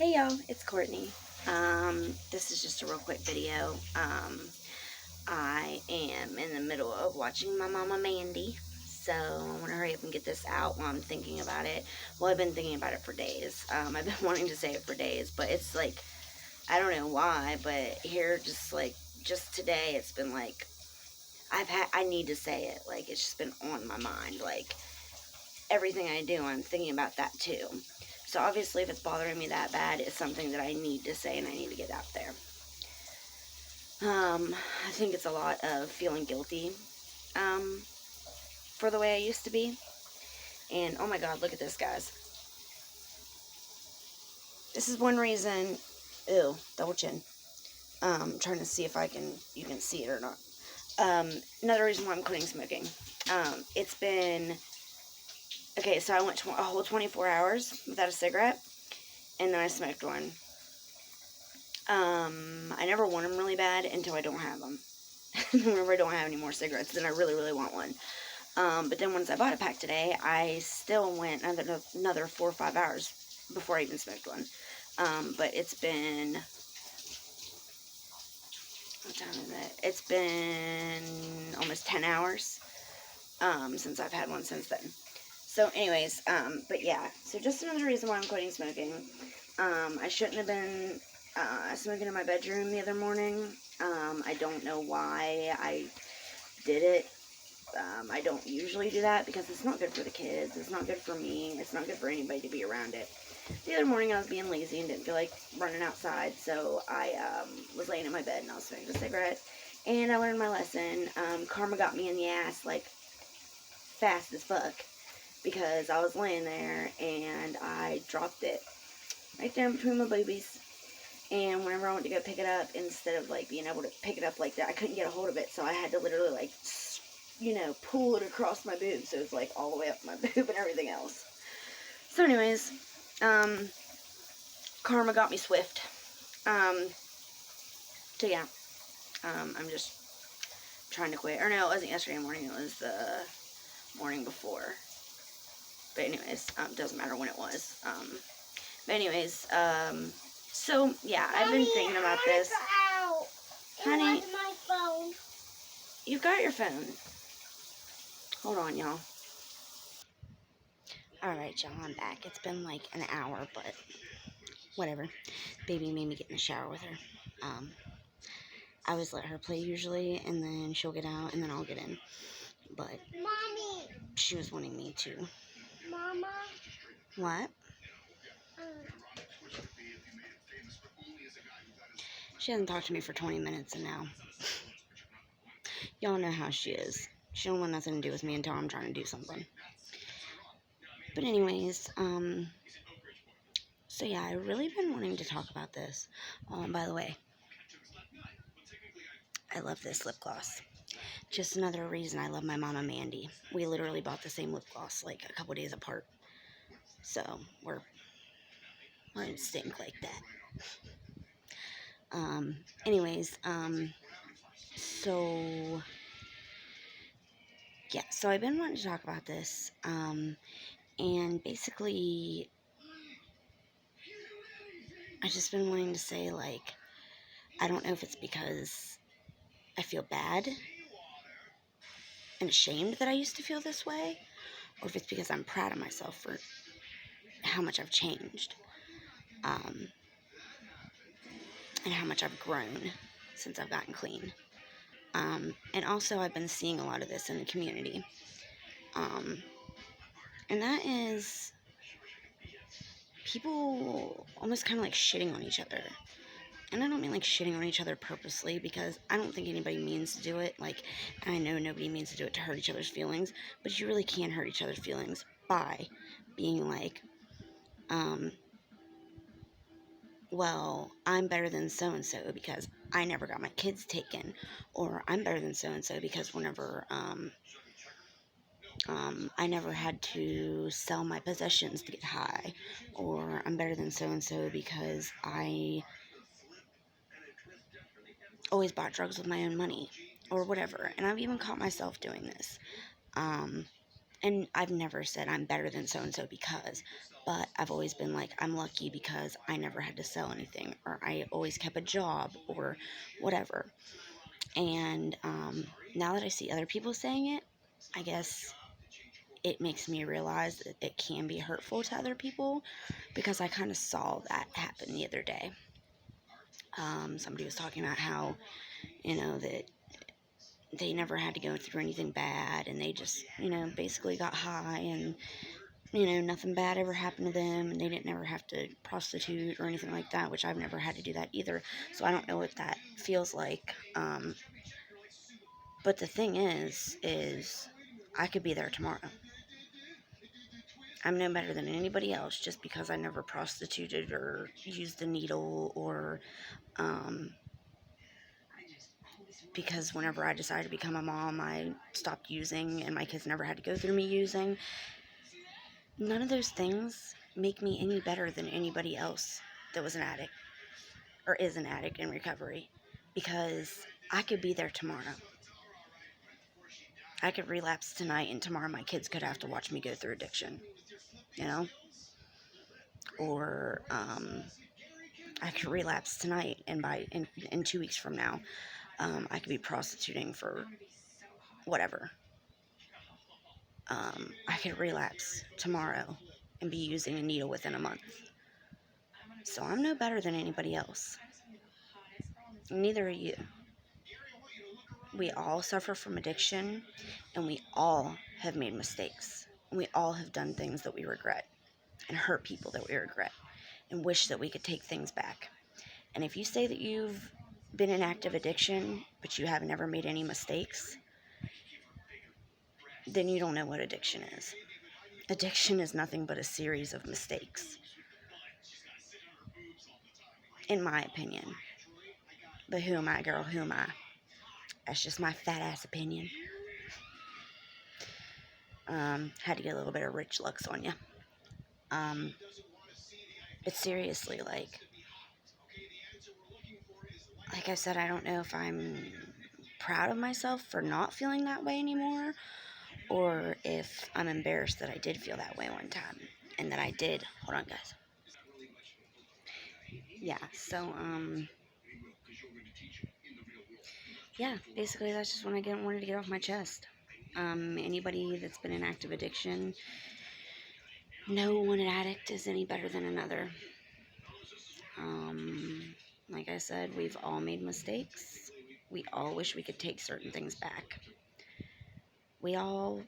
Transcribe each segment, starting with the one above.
Hey y'all, it's Courtney. This is just a real quick video. I am in the middle of watching my mama Mandy, so I want to hurry up and get this out while I'm thinking about it. Well, I've been thinking about it for days. I've been wanting to say it for days, but it's like, I don't know why, but here, just today, it's been like, I need to say it. Like, it's just been on my mind. Like, everything I do, I'm thinking about that too. So obviously, if it's bothering me that bad, it's something that I need to say and I need to get out there. I think it's a lot of feeling guilty for the way I used to be. And oh my God, look at this, guys. This is one reason. Ew, double chin. Trying to see if you can see it or not. Another reason why I'm quitting smoking. It's been okay. So I went a whole 24 hours without a cigarette, and then I smoked one. I never want them really bad until I don't have them. Whenever I don't have any more cigarettes, then I really, really want one. But then once I bought a pack today, I still went another 4 or 5 hours before I even smoked one. But it's been, what time is it? It's been almost 10 hours since I've had one since then. So anyways, but yeah, so just another reason why I'm quitting smoking. I shouldn't have been smoking in my bedroom the other morning. I don't know why I did it. I don't usually do that because it's not good for the kids. It's not good for me. It's not good for anybody to be around it. The other morning I was being lazy and didn't feel like running outside, so I was laying in my bed and I was smoking a cigarette. And I learned my lesson. Karma got me in the ass like fast as fuck because I was laying there and I dropped it right there in between my boobies. And whenever I went to go pick it up, instead of like being able to pick it up like that, I couldn't get a hold of it, so I had to literally like, pull it across my boob, so it's like all the way up my boob and everything else. So anyways, karma got me swift. So yeah, I'm just trying to quit. Or no, it wasn't yesterday morning, it was the morning before. But anyways, doesn't matter when it was. But anyways, so yeah, I've been thinking about this. Honey, my phone. You've got your phone. Hold on, y'all. Alright, y'all, I'm back. It's been like an hour, but whatever. Baby made me get in the shower with her. I always let her play usually, and then she'll get out, and then I'll get in. But Mommy, she was wanting me to. Mama. What? She hasn't talked to me for 20 minutes, and now y'all know how she is. She don't want nothing to do with me until I'm trying to do something. But anyways, so yeah, I've really been wanting to talk about this. By the way, I love this lip gloss. Just another reason I love my mama Mandy. We literally bought the same lip gloss like a couple days apart. So we're in sync like that. Anyways, so yeah, so I've been wanting to talk about this. And basically, I've just been wanting to say, like, I don't know if it's because I feel bad and ashamed that I used to feel this way, or if it's because I'm proud of myself for how much I've changed, and how much I've grown since I've gotten clean. And also, I've been seeing a lot of this in the community. And that is people almost kind of like shitting on each other. And I don't mean like shitting on each other purposely, because I don't think anybody means to do it. Like, I know nobody means to do it to hurt each other's feelings, but you really can hurt each other's feelings by being like, well, I'm better than so-and-so because I never got my kids taken, or I'm better than so-and-so because whenever, I never had to sell my possessions to get high, or I'm better than so-and-so because I always bought drugs with my own money, or whatever. And I've even caught myself doing this. And I've never said I'm better than so and so because, but I've always been like, I'm lucky because I never had to sell anything, or I always kept a job, or whatever. And now that I see other people saying it, I guess it makes me realize that it can be hurtful to other people, because I kind of saw that happen the other day. Somebody was talking about how, that they never had to go through anything bad, and they just, basically got high, and, nothing bad ever happened to them, and they didn't ever have to prostitute or anything like that, which I've never had to do that either. So I don't know what that feels like. But the thing is I could be there tomorrow. I'm no better than anybody else just because I never prostituted or used the needle, or because whenever I decided to become a mom, I stopped using and my kids never had to go through me using. None of those things make me any better than anybody else that was an addict or is an addict in recovery, because I could be there tomorrow. I could relapse tonight, and tomorrow my kids could have to watch me go through addiction, or I could relapse tonight, and in 2 weeks from now, I could be prostituting for whatever. I could relapse tomorrow and be using a needle within a month. So I'm no better than anybody else. Neither are you. We all suffer from addiction, and we all have made mistakes. We all have done things that we regret, and hurt people that we regret, and wish that we could take things back. And if you say that you've been in active addiction, but you have never made any mistakes, then you don't know what addiction is. Addiction is nothing but a series of mistakes, in my opinion. But who am I, girl? Who am I? That's just my fat ass opinion. Had to get a little bit of Rich Lux on you. But seriously, like I said, I don't know if I'm proud of myself for not feeling that way anymore, or if I'm embarrassed that I did feel that way one time, and that I did. Hold on, guys. Yeah, so, yeah, basically that's just what I wanted to get off my chest. Anybody that's been in active addiction, no one addict is any better than another. Like I said, we've all made mistakes. We all wish we could take certain things back. We all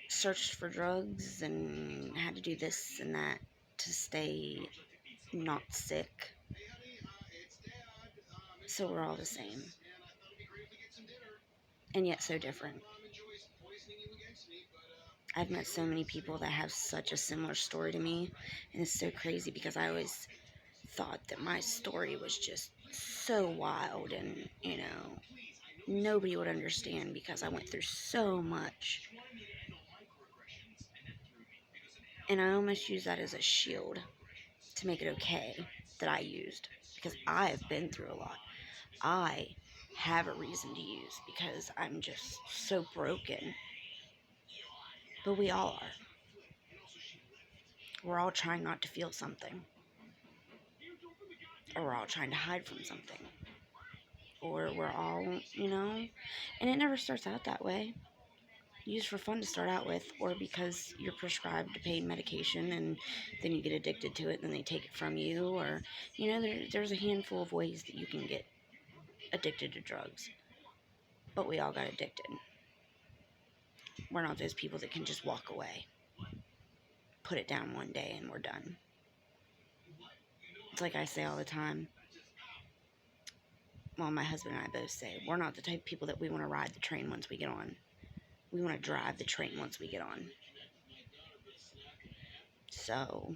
searched for drugs and had to do this and that to stay not sick. So we're all the same. And yet so different. I've met so many people that have such a similar story to me, and it's so crazy because I always thought that my story was just so wild, and nobody would understand because I went through so much. And I almost use that as a shield to make it okay that I used, because I've been through a lot. I have a reason to use because I'm just so broken. But we all are. We're all trying not to feel something. Or we're all trying to hide from something. Or we're all, and it never starts out that way. Used for fun to start out with, or because you're prescribed pain medication and then you get addicted to it and then they take it from you, or, there's a handful of ways that you can get addicted to drugs. But we all got addicted. We're not those people that can just walk away, put it down one day, and we're done. It's like I say all the time. Well, my husband and I both say, we're not the type of people that we want to ride the train once we get on. We want to drive the train once we get on. So,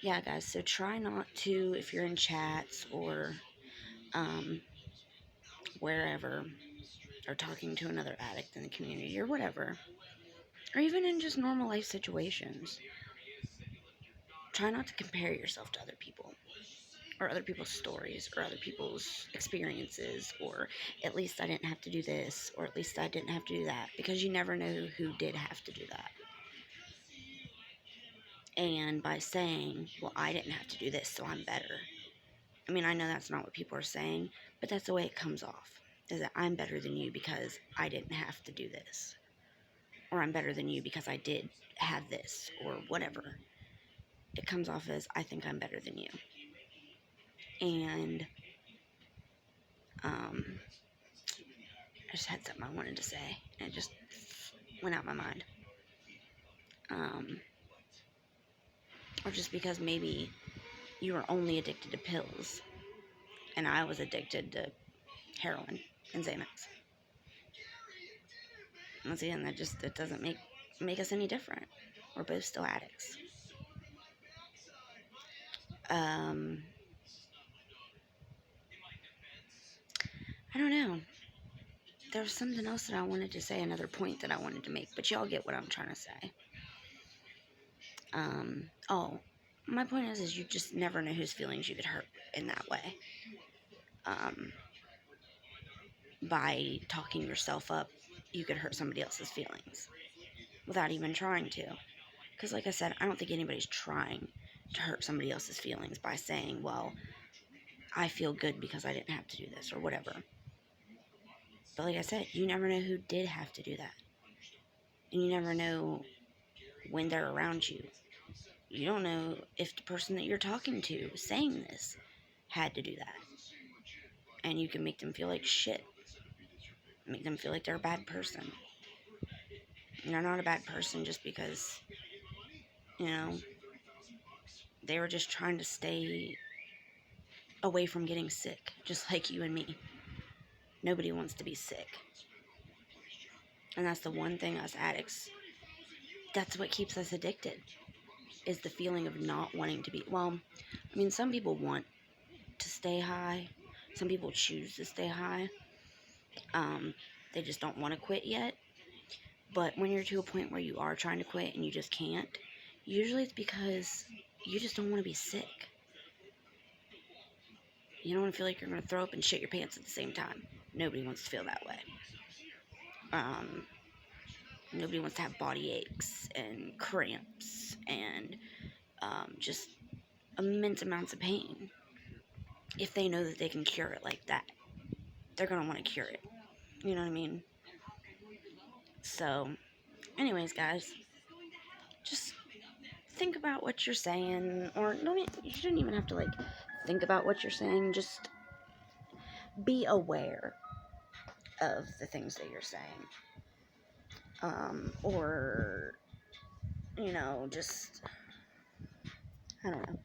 yeah, guys, so try not to, if you're in chats or wherever, or talking to another addict in the community or whatever, or even in just normal life situations, try not to compare yourself to other people, or other people's stories, or other people's experiences, or at least I didn't have to do this, or at least I didn't have to do that, because you never know who did have to do that. And by saying, well, I didn't have to do this, so I'm better. I mean, I know that's not what people are saying, but that's the way it comes off, is that I'm better than you because I didn't have to do this. Or I'm better than you because I did have this, or whatever. It comes off as, I think I'm better than you. And, I just had something I wanted to say, and it just went out my mind. Or just because maybe you were only addicted to pills, and I was addicted to heroin and Xanax. Once again, that doesn't make us any different. We're both still addicts. I don't know. There was something else that I wanted to say, another point that I wanted to make, but y'all get what I'm trying to say. My point is you just never know whose feelings you could hurt in that way. By talking yourself up, you could hurt somebody else's feelings without even trying to. Because like I said, I don't think anybody's trying to hurt somebody else's feelings by saying, well, I feel good because I didn't have to do this, or whatever. But like I said, you never know who did have to do that. And you never know when they're around you. You don't know if the person that you're talking to saying this had to do that. And you can make them feel like shit. Make them feel like they're a bad person. And they're not a bad person just because, they were just trying to stay away from getting sick, just like you and me. Nobody wants to be sick. And that's the one thing us addicts, that's what keeps us addicted, is the feeling of not wanting to be. Well, I mean, some people want to stay high. Some people choose to stay high. They just don't want to quit yet. But when you're to a point where you are trying to quit and you just can't, usually it's because you just don't want to be sick. You don't want to feel like you're going to throw up and shit your pants at the same time. Nobody wants to feel that way. Nobody wants to have body aches and cramps and just immense amounts of pain. If they know that they can cure it like that, they're going to want to cure it. You know what I mean? So, anyways, guys, just think about what you're saying, or you shouldn't even have to, think about what you're saying. Just be aware of the things that you're saying. Or, just, I don't know.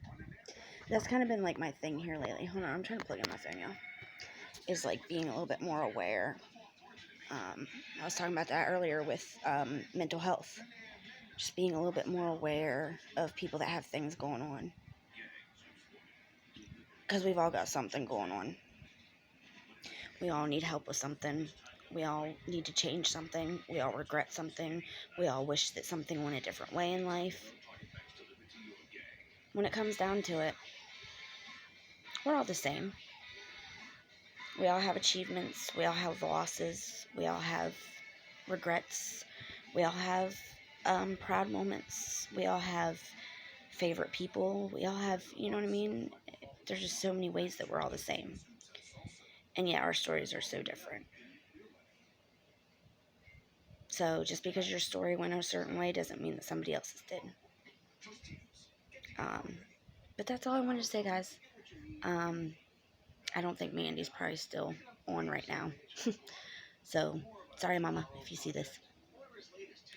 That's kind of been, my thing here lately. Hold on, I'm trying to plug in my phone, y'all. Is, being a little bit more aware. I was talking about that earlier with, mental health. Just being a little bit more aware of people that have things going on. Because we've all got something going on. We all need help with something. We all need to change something. We all regret something. We all wish that something went a different way in life. When it comes down to it, we're all the same. We all have achievements. We all have losses. We all have regrets. We all have proud moments. We all have favorite people. We all have, you know what I mean? There's just so many ways that we're all the same. And yet our stories are so different. So just because your story went a certain way doesn't mean that somebody else's did. But that's all I wanted to say, guys. I don't think Mandy's probably still on right now. So, sorry, Mama, if you see this.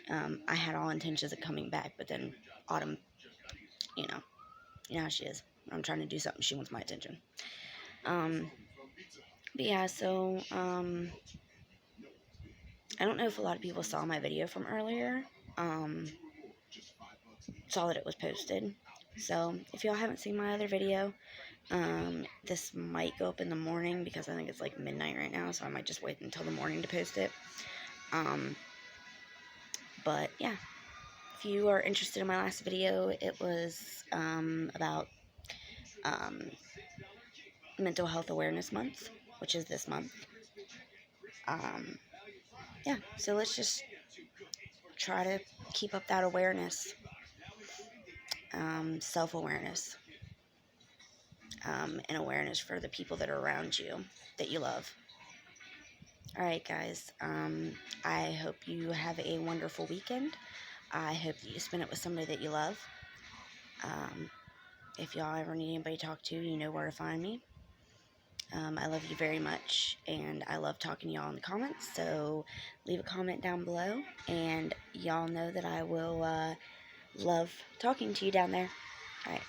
I had all intentions of coming back, but then Autumn, you know how she is. When I'm trying to do something, she wants my attention. But yeah, so, I don't know if a lot of people saw my video from earlier. Saw that it was posted. So, if y'all haven't seen my other video, this might go up in the morning because I think it's midnight right now, so I might just wait until the morning to post it. But yeah, if you are interested in my last video, it was about Mental Health Awareness Month, which is this month. Yeah, so let's just try to keep up that awareness, self-awareness, and awareness for the people that are around you, that you love. Alright, guys, I hope you have a wonderful weekend. I hope that you spend it with somebody that you love. If y'all ever need anybody to talk to, you know where to find me. I love you very much, and I love talking to y'all in the comments, so leave a comment down below, and y'all know that I will love talking to you down there. Alright.